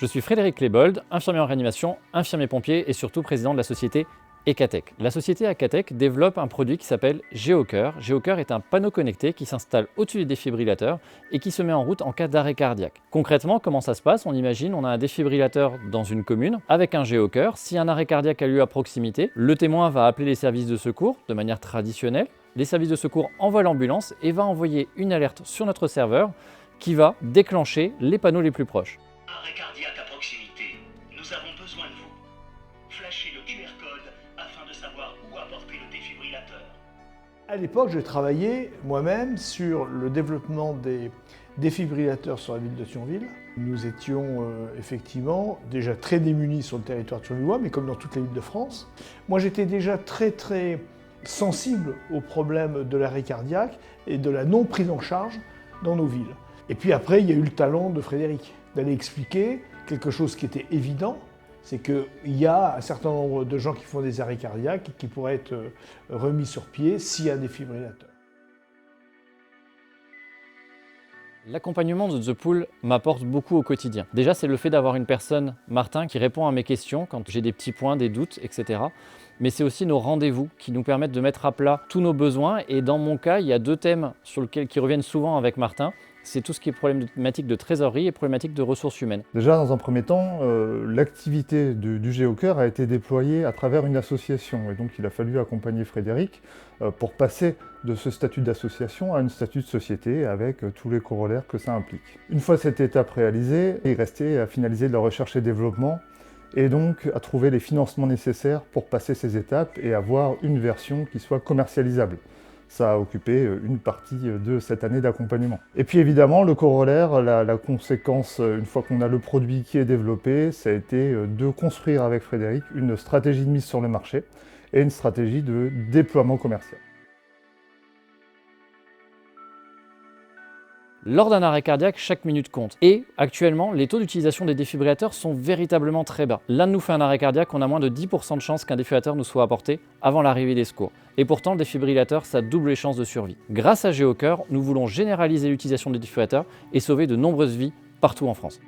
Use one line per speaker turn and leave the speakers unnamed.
Je suis Frédéric Klebold, infirmier en réanimation, infirmier pompier et surtout président de la société Ecatec. La société Ecatec développe un produit qui s'appelle GeoCœur. GeoCœur est un panneau connecté qui s'installe au-dessus des défibrillateurs et qui se met en route en cas d'arrêt cardiaque. Concrètement, comment ça se passe? On imagine, on a un défibrillateur dans une commune avec un GeoCœur. Si un arrêt cardiaque a lieu à proximité, le témoin va appeler les services de secours de manière traditionnelle. Les services de secours envoient l'ambulance et va envoyer une alerte sur notre serveur qui va déclencher les panneaux les plus proches.
Arrêt cardiaque à proximité. Nous avons besoin de vous. Flashez le QR code afin de savoir où apporter le défibrillateur.
À l'époque, je travaillais moi-même sur le développement des défibrillateurs sur la ville de Thionville. Nous étions effectivement déjà très démunis sur le territoire thionvillois, mais comme dans toutes les villes de France. Moi, j'étais déjà très sensible au problème de l'arrêt cardiaque et de la non prise en charge dans nos villes. Et puis après, il y a eu le talent de Frédéric d'aller expliquer quelque chose qui était évident, c'est qu'il y a un certain nombre de gens qui font des arrêts cardiaques qui pourraient être remis sur pied s'il y a un défibrillateur.
L'accompagnement de The Pool m'apporte beaucoup au quotidien. Déjà, c'est le fait d'avoir une personne, Martin, qui répond à mes questions quand j'ai des petits points, des doutes, etc. Mais c'est aussi nos rendez-vous qui nous permettent de mettre à plat tous nos besoins. Et dans mon cas, il y a deux thèmes qui reviennent souvent avec Martin. C'est tout ce qui est problématique de trésorerie et problématique de ressources humaines.
Déjà, dans un premier temps, l'activité du GeoCœur a été déployée à travers une association. Et donc, il a fallu accompagner Frédéric pour passer de ce statut d'association à un statut de société avec tous les corollaires que ça implique. Une fois cette étape réalisée, il restait à finaliser de la recherche et développement et donc à trouver les financements nécessaires pour passer ces étapes et avoir une version qui soit commercialisable. Ça a occupé une partie de cette année d'accompagnement. Et puis évidemment, le corollaire, la conséquence, une fois qu'on a le produit qui est développé, ça a été de construire avec Frédéric une stratégie de mise sur le marché et une stratégie de déploiement commercial.
Lors d'un arrêt cardiaque, chaque minute compte. Et actuellement, les taux d'utilisation des défibrillateurs sont véritablement très bas. L'un de nous fait un arrêt cardiaque, on a moins de 10% de chances qu'un défibrillateur nous soit apporté avant l'arrivée des secours. Et pourtant, le défibrillateur, ça double les chances de survie. Grâce à GeoCœur, nous voulons généraliser l'utilisation des défibrillateurs et sauver de nombreuses vies partout en France.